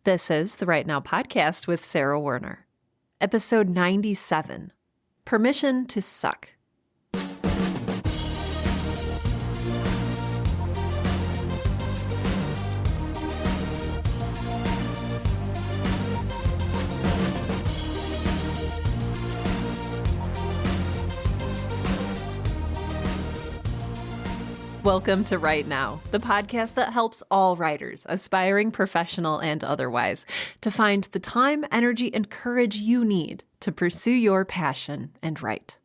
This is the Right Now podcast with Sarah Werner. Episode 97, Permission to Suck. Welcome to Right Now, the podcast that helps all writers, aspiring professional and otherwise, to find the time, energy, and courage you need to pursue your passion and write.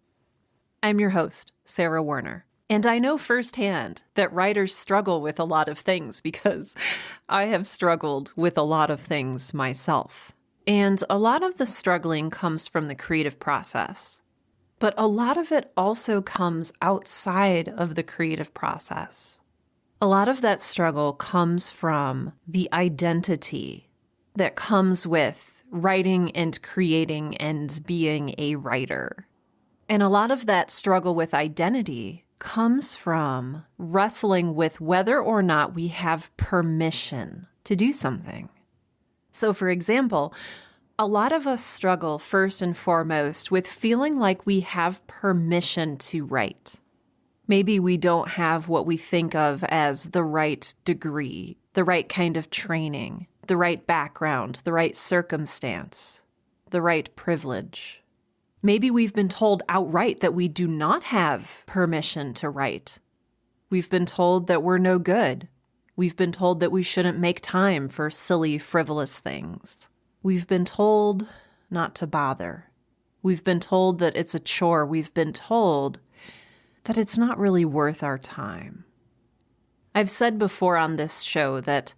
I'm your host, Sarah Werner, and I know firsthand that writers struggle with a lot of things because I have struggled with a lot of things myself. And a lot of the struggling comes from the creative process. But a lot of it also comes outside of the creative process. A lot of that struggle comes from the identity that comes with writing and creating and being a writer. And a lot of that struggle with identity comes from wrestling with whether or not we have permission to do something. So, for example, a lot of us struggle first and foremost with feeling like we have permission to write. Maybe we don't have what we think of as the right degree, the right kind of training, the right background, the right circumstance, the right privilege. Maybe we've been told outright that we do not have permission to write. We've been told that we're no good. We've been told that we shouldn't make time for silly, frivolous things. We've been told not to bother. We've been told that it's a chore. We've been told that it's not really worth our time. I've said before on this show that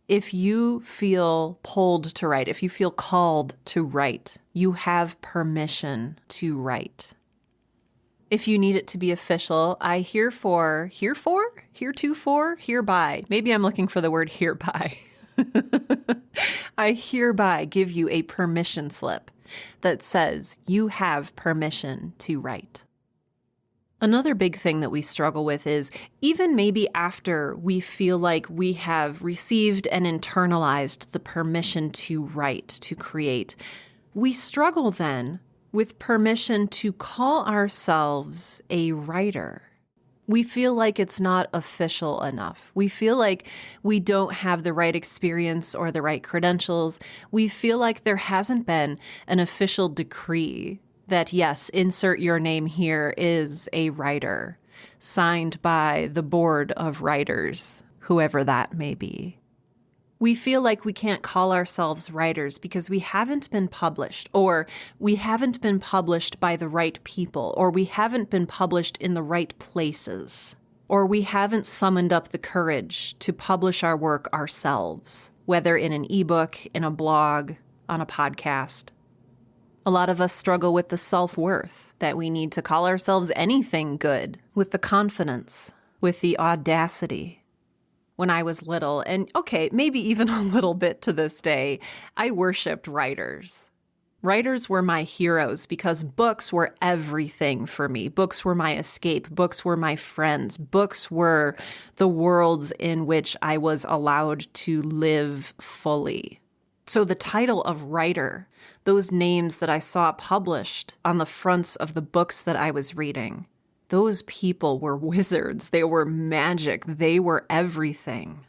if you feel pulled to write, if you feel called to write, you have permission to write. If you need it to be official, I heretofore, hereby. Maybe I'm looking for the word hereby. I hereby give you a permission slip that says you have permission to write. Another big thing that we struggle with is even maybe after we feel like we have received and internalized the permission to write, to create, we struggle then with permission to call ourselves a writer. We feel like it's not official enough. We feel like we don't have the right experience or the right credentials. We feel like there hasn't been an official decree that, yes, insert your name here is a writer, signed by the board of writers, whoever that may be. We feel like we can't call ourselves writers because we haven't been published, or we haven't been published by the right people, or we haven't been published in the right places, or we haven't summoned up the courage to publish our work ourselves, whether in an ebook, in a blog, on a podcast. A lot of us struggle with the self-worth that we need to call ourselves anything good, with the confidence, with the audacity. When I was little, and okay, maybe even a little bit to this day, I worshipped writers. Writers were my heroes because books were everything for me. Books were my escape. Books were my friends. Books were the worlds in which I was allowed to live fully. So the title of writer, those names that I saw published on the fronts of the books that I was reading, those people were wizards. They were magic. They were everything.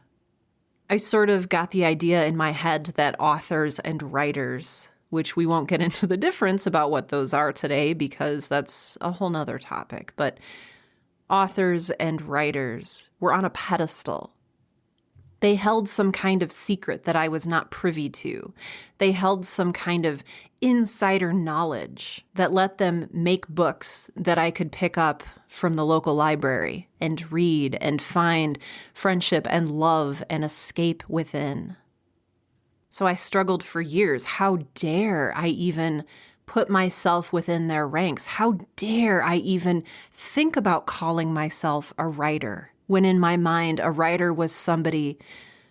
I sort of got the idea in my head that authors and writers, which we won't get into the difference about what those are today because that's a whole nother topic, but authors and writers were on a pedestal. They held some kind of secret that I was not privy to. They held some kind of insider knowledge that let them make books that I could pick up from the local library and read and find friendship and love and escape within. So I struggled for years. How dare I even put myself within their ranks? How dare I even think about calling myself a writer? When in my mind, a writer was somebody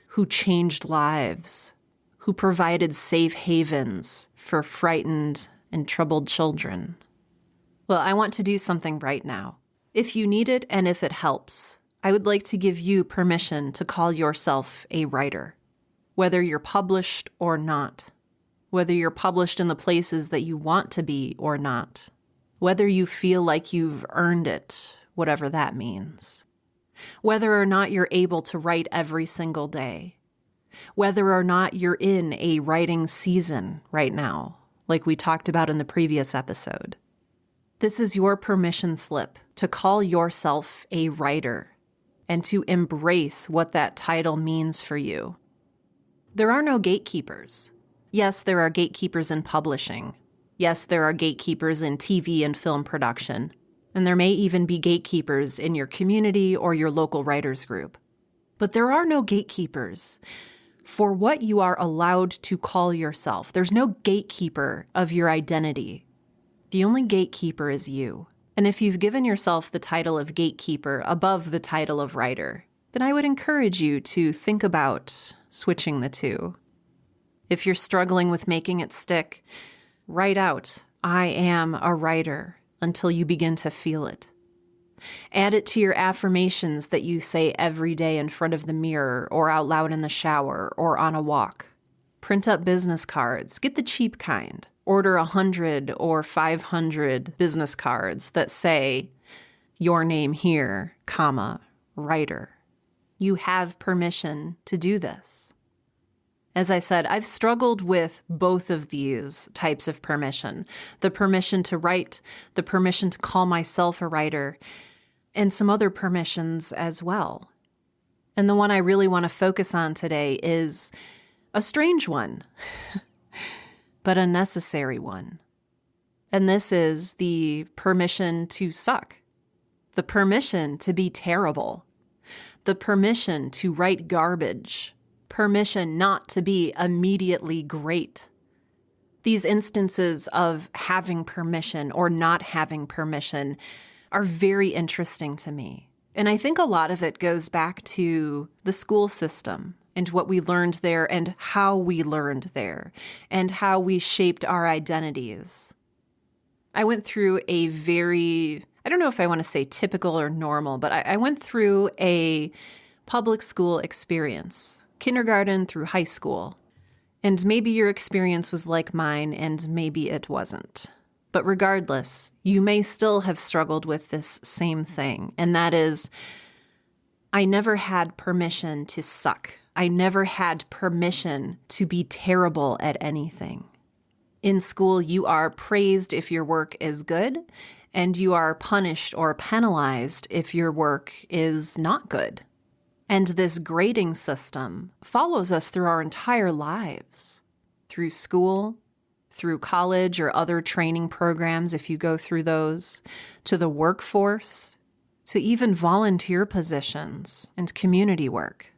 who changed lives, who provided safe havens for frightened and troubled children. Well, I want to do something right now. If you need it and if it helps, I would like to give you permission to call yourself a writer. whether you're published or not, whether you're published in the places that you want to be or not, whether you feel like you've earned it, whatever that means, whether or not you're able to write every single day, whether or not you're in a writing season right now, like we talked about in the previous episode. This is your permission slip to call yourself a writer and to embrace what that title means for you. There are no gatekeepers. Yes, there are gatekeepers in publishing. Yes, there are gatekeepers in TV and film production. And there may even be gatekeepers in your community or your local writers group. But there are no gatekeepers for what you are allowed to call yourself. There's no gatekeeper of your identity. The only gatekeeper is you. And if you've given yourself the title of gatekeeper above the title of writer, then I would encourage you to think about switching the two. If you're struggling with making it stick, write out, "I am a writer," until you begin to feel it. Add it to your affirmations that you say every day in front of the mirror or out loud in the shower or on a walk. Print up business cards. Get the cheap kind. Order 100 or 500 business cards that say, "Your name here, comma, writer." You have permission to do this. As I said, I've struggled with both of these types of permission. The permission to write, the permission to call myself a writer, and some other permissions as well. And the one I really want to focus on today is a strange one, but a necessary one. And this is the permission to suck, the permission to be terrible, the permission to write garbage, permission not to be immediately great. These instances of having permission or not having permission are very interesting to me. And I think a lot of it goes back to the school system and what we learned there and how we learned there and how we shaped our identities. I went through a very, I don't know if I want to say typical or normal, but I went through a public school experience, kindergarten through high school. And maybe your experience was like mine and maybe it wasn't. But regardless, you may still have struggled with this same thing, and that is, I never had permission to suck. I never had permission to be terrible at anything. In school, you are praised if your work is good, and you are punished or penalized if your work is not good. And this grading system follows us through our entire lives, through school, through college or other training programs if you go through those, to the workforce, to even volunteer positions and community work.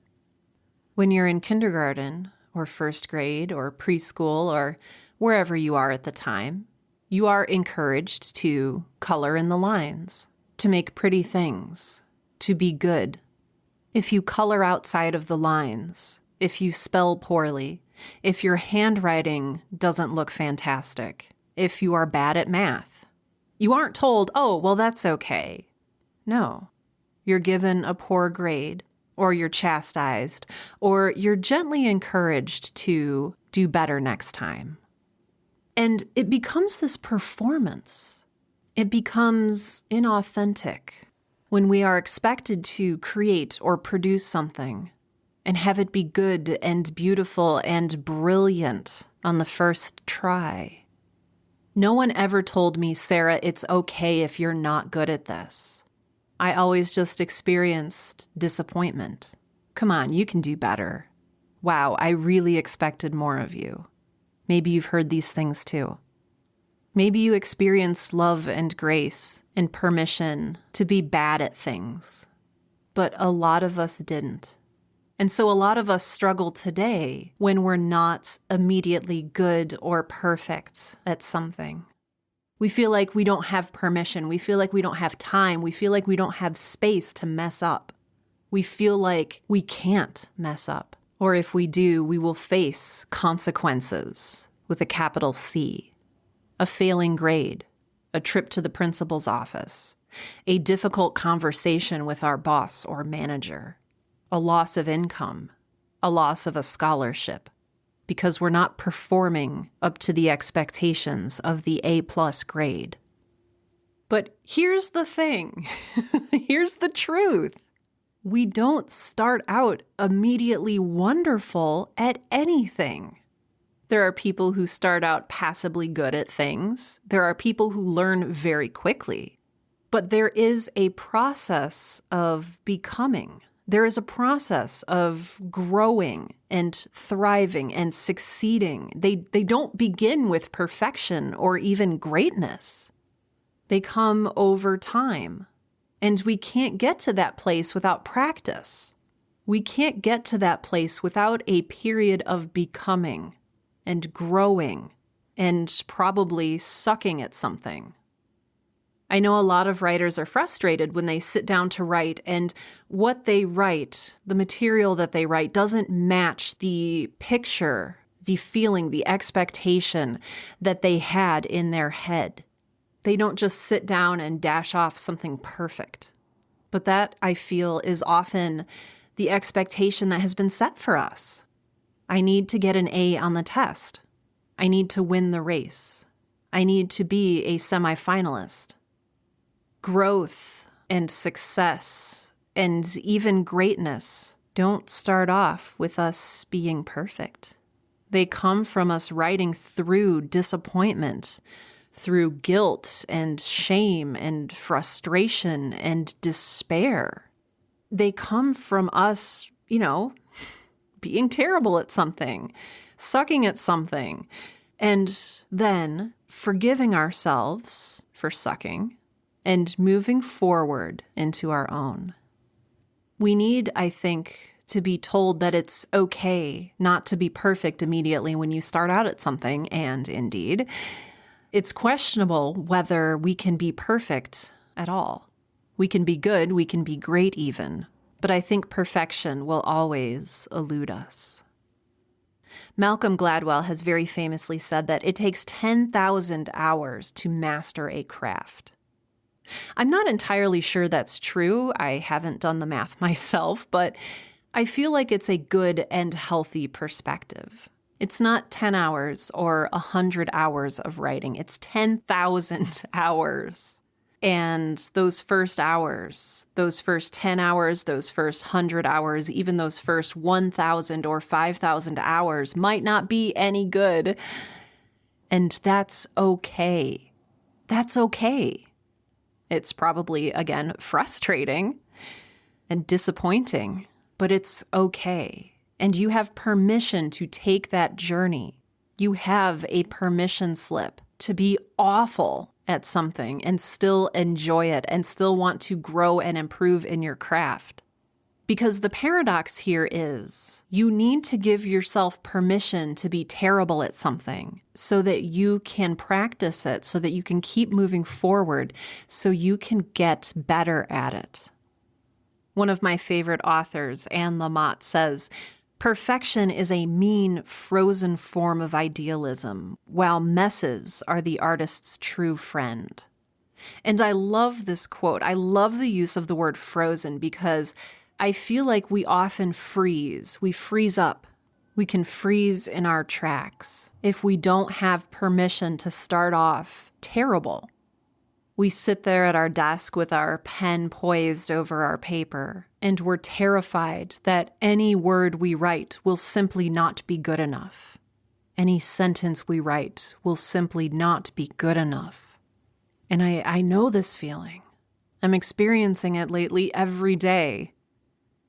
When you're in kindergarten or first grade or preschool or wherever you are at the time, you are encouraged to color in the lines, to make pretty things, to be good. If you color outside of the lines, if you spell poorly, if your handwriting doesn't look fantastic, if you are bad at math, you aren't told, "Oh, well, that's okay." No, you're given a poor grade, or you're chastised, or you're gently encouraged to do better next time. And it becomes this performance. It becomes inauthentic when we are expected to create or produce something and have it be good and beautiful and brilliant on the first try. No one ever told me, "Sarah, it's okay if you're not good at this." I always just experienced disappointment. "Come on, you can do better." "Wow, I really expected more of you." Maybe you've heard these things too. Maybe you experienced love and grace and permission to be bad at things, but a lot of us didn't. And so a lot of us struggle today when we're not immediately good or perfect at something. We feel like we don't have permission. We feel like we don't have time. We feel like we don't have space to mess up. We feel like we can't mess up. Or if we do, we will face consequences with a capital C. A failing grade, a trip to the principal's office, a difficult conversation with our boss or manager, a loss of income, a loss of a scholarship because we're not performing up to the expectations of the A+ grade. But here's the thing. Here's the truth. We don't start out immediately wonderful at anything. There are people who start out passably good at things. There are people who learn very quickly. But there is a process of becoming. There is a process of growing and thriving and succeeding. They don't begin with perfection or even greatness. They come over time. And we can't get to that place without practice. We can't get to that place without a period of becoming and growing and probably sucking at something. I know a lot of writers are frustrated when they sit down to write and what they write, the material that they write, doesn't match the picture, the feeling, the expectation that they had in their head. They don't just sit down and dash off something perfect. But that, I feel, is often the expectation that has been set for us. I need to get an A on the test. I need to win the race. I need to be a semifinalist. Growth and success and even greatness don't start off with us being perfect. They come from us riding through disappointment, through guilt and shame and frustration and despair. They come from us, being terrible at something, sucking at something, and then forgiving ourselves for sucking and moving forward into our own. We need, I think, to be told that it's okay not to be perfect immediately when you start out at something, and indeed, it's questionable whether we can be perfect at all. We can be good, we can be great even, but I think perfection will always elude us. Malcolm Gladwell has very famously said that it takes 10,000 hours to master a craft. I'm not entirely sure that's true. I haven't done the math myself, but I feel like it's a good and healthy perspective. It's not 10 hours or 100 hours of writing. It's 10,000 hours. And those first hours, those first 10 hours, those first 100 hours, even those first 1,000 or 5,000 hours might not be any good. And that's okay. That's okay. It's probably, again, frustrating and disappointing, but it's okay. And you have permission to take that journey. You have a permission slip to be awful at something and still enjoy it and still want to grow and improve in your craft. Because the paradox here is you need to give yourself permission to be terrible at something so that you can practice it, so that you can keep moving forward, so you can get better at it. One of my favorite authors, Anne Lamott, says, "Perfection is a mean, frozen form of idealism, while messes are the artist's true friend." And I love this quote. I love the use of the word frozen because I feel like we often freeze. We freeze up. We can freeze in our tracks if we don't have permission to start off terrible. We sit there at our desk with our pen poised over our paper, and we're terrified that any word we write will simply not be good enough. Any sentence we write will simply not be good enough. And I know this feeling. I'm experiencing it lately every day.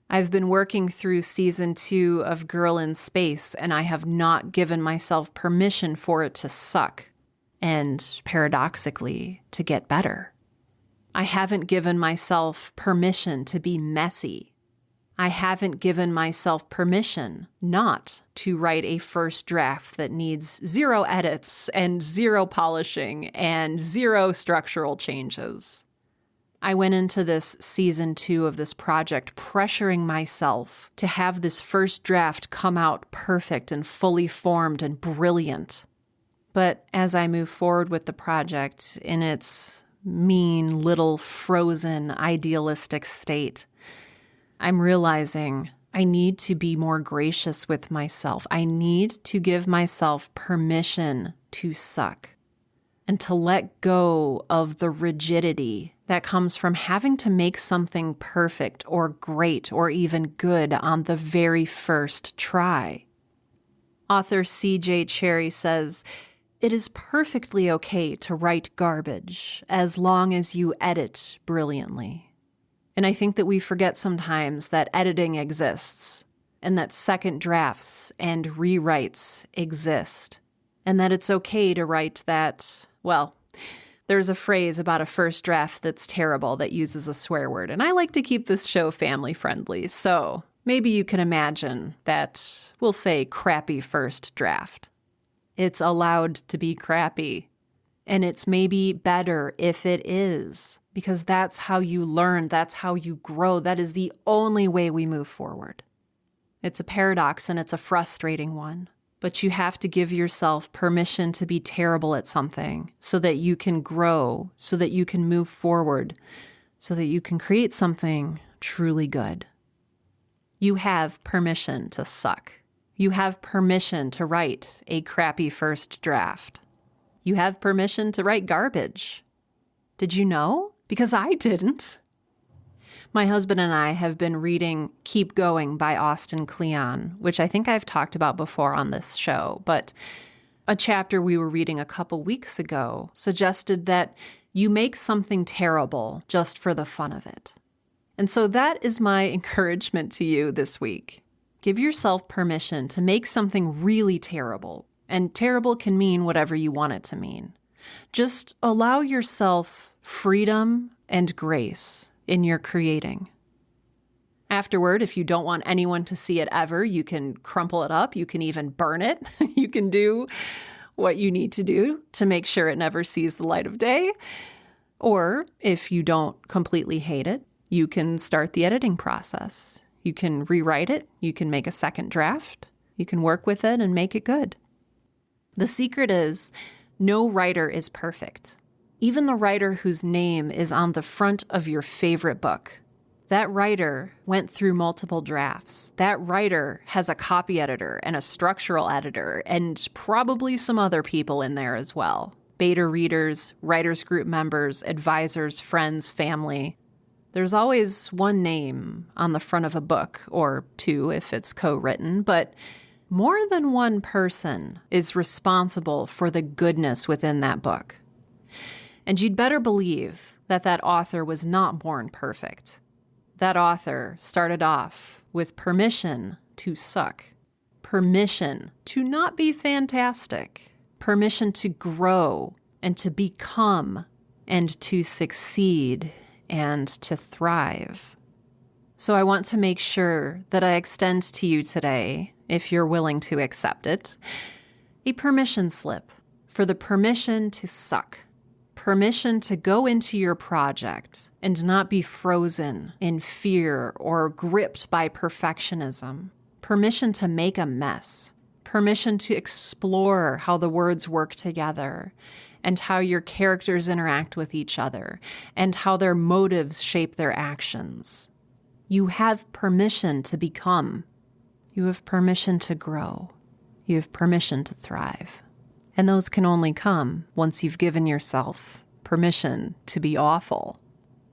I've been working through season 2 of Girl in Space, and I have not given myself permission for it to suck. And paradoxically, to get better. I haven't given myself permission to be messy. I haven't given myself permission not to write a first draft that needs 0 edits and 0 polishing and 0 structural changes. I went into this season 2 of this project pressuring myself to have this first draft come out perfect and fully formed and brilliant. But as I move forward with the project in its mean, little, frozen, idealistic state, I'm realizing I need to be more gracious with myself. I need to give myself permission to suck and to let go of the rigidity that comes from having to make something perfect or great or even good on the very first try. Author C.J. Cherry says, "It is perfectly okay to write garbage as long as you edit brilliantly." And I think that we forget sometimes that editing exists and that second drafts and rewrites exist and that it's okay to write that, well, there's a phrase about a first draft that's terrible that uses a swear word. And I like to keep this show family friendly. So maybe you can imagine that we'll say crappy first draft. It's allowed to be crappy. And it's maybe better if it is, because that's how you learn. That's how you grow. That is the only way we move forward. It's a paradox and it's a frustrating one, but you have to give yourself permission to be terrible at something so that you can grow, so that you can move forward, so that you can create something truly good. You have permission to suck. You have permission to write a crappy first draft. You have permission to write garbage. Did you know? Because I didn't. My husband and I have been reading Keep Going by Austin Kleon, which I think I've talked about before on this show, but a chapter we were reading a couple weeks ago suggested that you make something terrible just for the fun of it. And so that is my encouragement to you this week. Give yourself permission to make something really terrible. And terrible can mean whatever you want it to mean. Just allow yourself freedom and grace in your creating. Afterward, if you don't want anyone to see it ever, you can crumple it up. You can even burn it. You can do what you need to do to make sure it never sees the light of day. Or if you don't completely hate it, you can start the editing process. You can rewrite it. You can make a second draft. You can work with it and make it good. The secret is no writer is perfect. Even the writer whose name is on the front of your favorite book. That writer went through multiple drafts. That writer has a copy editor and a structural editor and probably some other people in there as well. Beta readers, writers group members, advisors, friends, family. There's always one name on the front of a book, or two if it's co-written, but more than one person is responsible for the goodness within that book. And you'd better believe that that author was not born perfect. That author started off with permission to suck, permission to not be fantastic, permission to grow and to become and to succeed and to thrive. So I want to make sure that I extend to you today, if you're willing to accept it, a permission slip for the permission to suck. Permission to go into your project and not be frozen in fear or gripped by perfectionism. Permission to make a mess. Permission to explore how the words work together and how your characters interact with each other and how their motives shape their actions. You have permission to become. You have permission to grow. You have permission to thrive. And those can only come once you've given yourself permission to be awful,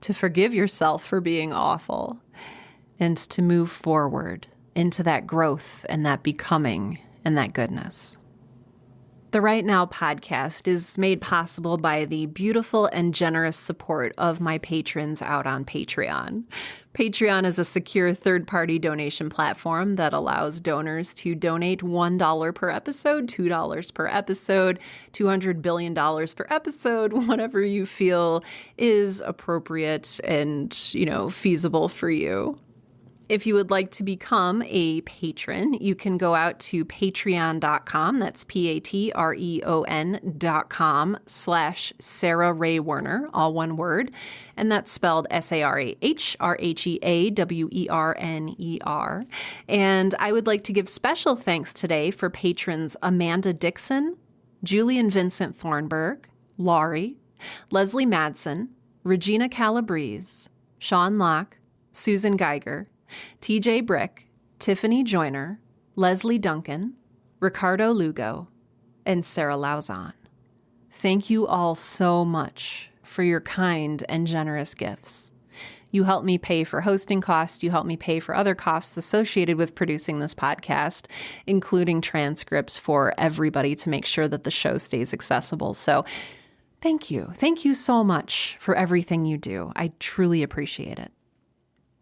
to forgive yourself for being awful, and to move forward into that growth and that becoming and that goodness. The Right Now podcast is made possible by the beautiful and generous support of my patrons out on Patreon. Patreon is a secure third-party donation platform that allows donors to donate $1 per episode, $2 per episode, $200 billion per episode, whatever you feel is appropriate and, feasible for you. If you would like to become a patron, you can go out to patreon.com. That's patreon.com/Sarah Rae Werner, all one word. And that's spelled SARAHRAEWERNER. And I would like to give special thanks today for patrons Amanda Dixon, Julian Vincent Thornburg, Laurie, Leslie Madsen, Regina Calabrese, Sean Locke, Susan Geiger, TJ Brick, Tiffany Joyner, Leslie Duncan, Ricardo Lugo, and Sarah Lauzon. Thank you all so much for your kind and generous gifts. You help me pay for hosting costs. You help me pay for other costs associated with producing this podcast, including transcripts for everybody to make sure that the show stays accessible. So thank you. Thank you so much for everything you do. I truly appreciate it.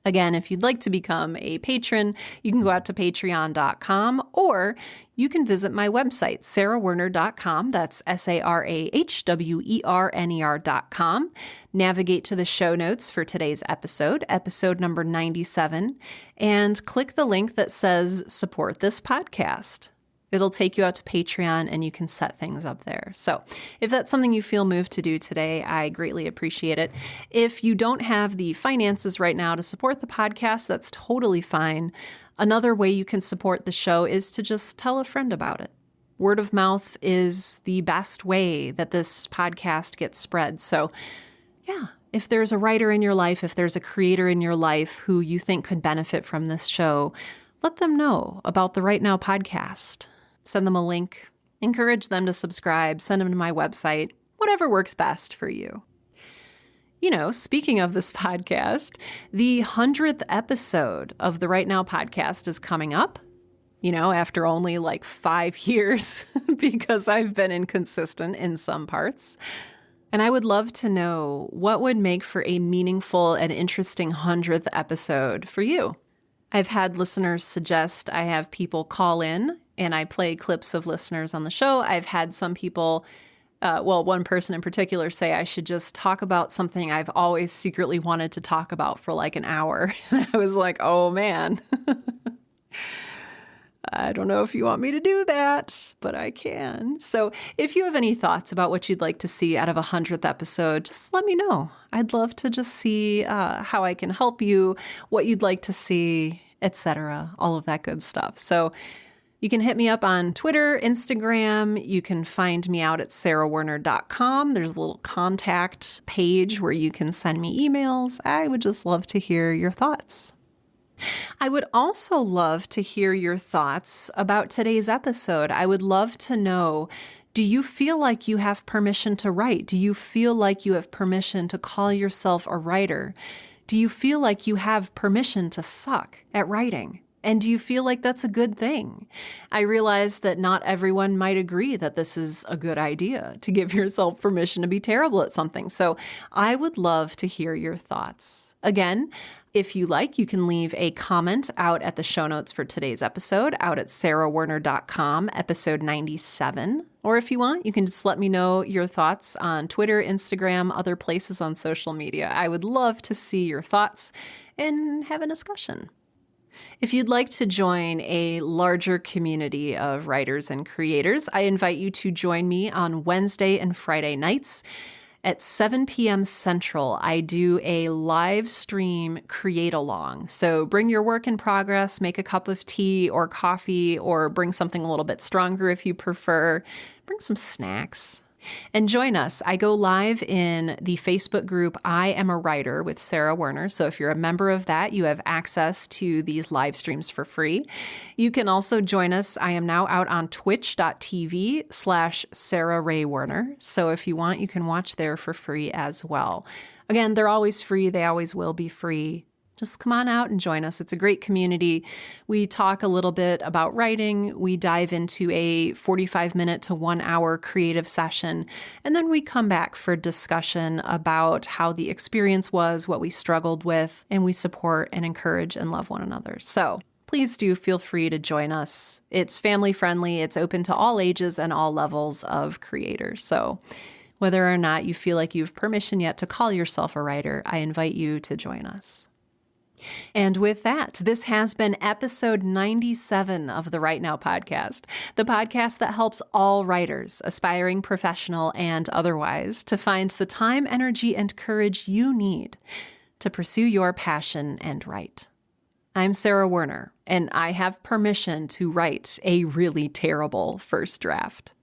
Again, if you'd like to become a patron, you can go out to patreon.com, or you can visit my website, sarahwerner.com. That's sarahwerner.com. Navigate to the show notes for today's episode number 97, and click the link that says support this podcast. It'll take you out to Patreon and you can set things up there. So if that's something you feel moved to do today, I greatly appreciate it. If you don't have the finances right now to support the podcast, that's totally fine. Another way you can support the show is to just tell a friend about it. Word of mouth is the best way that this podcast gets spread. So yeah, if there's a writer in your life, if there's a creator in your life who you think could benefit from this show, let them know about the Right Now podcast. Send them a link, encourage them to subscribe, send them to my website, whatever works best for you. You know, speaking of this podcast, the 100th episode of the Right Now podcast is coming up, you know, after only like 5 years because I've been inconsistent in some parts. And I would love to know what would make for a meaningful and interesting 100th episode for you. I've had listeners suggest I have people call in and I play clips of listeners on the show. I've had some people, one person in particular, say I should just talk about something I've always secretly wanted to talk about for like an hour. And I was like, oh man, I don't know if you want me to do that, but I can. So if you have any thoughts about what you'd like to see out of a 100th episode, just let me know. I'd love to just see how I can help you, what you'd like to see, etc., all of that good stuff. So you can hit me up on Twitter, Instagram. You can find me out at sarahwerner.com. There's a little contact page where you can send me emails. I would just love to hear your thoughts. I would also love to hear your thoughts about today's episode. I would love to know, do you feel like you have permission to write? Do you feel like you have permission to call yourself a writer? Do you feel like you have permission to suck at writing? And do you feel like that's a good thing? I realize that not everyone might agree that this is a good idea to give yourself permission to be terrible at something. So I would love to hear your thoughts. Again, if you like, you can leave a comment out at the show notes for today's episode, out at sarahwerner.com, episode 97. Or if you want, you can just let me know your thoughts on Twitter, Instagram, other places on social media. I would love to see your thoughts and have a discussion. If you'd like to join a larger community of writers and creators, I invite you to join me on Wednesday and Friday nights. At 7 p.m. Central, I do a live stream create-along. So bring your work in progress, make a cup of tea or coffee, or bring something a little bit stronger if you prefer. Bring some snacks. And join us. I go live in the Facebook group, I Am a Writer with Sarah Werner. So if you're a member of that, you have access to these live streams for free. You can also join us. I am now out on twitch.tv/Sarah Ray Werner. So if you want, you can watch there for free as well. Again, they're always free. They always will be free. Just come on out and join us. It's a great community. We talk a little bit about writing. We dive into a 45-minute to 1 hour creative session. And then we come back for discussion about how the experience was, what we struggled with, and we support and encourage and love one another. So please do feel free to join us. It's family friendly. It's open to all ages and all levels of creators. So whether or not you feel like you have permission yet to call yourself a writer, I invite you to join us. And with that, this has been episode 97 of the Right Now podcast, the podcast that helps all writers, aspiring professional and otherwise, to find the time, energy, and courage you need to pursue your passion and write. I'm Sarah Werner, and I have permission to write a really terrible first draft.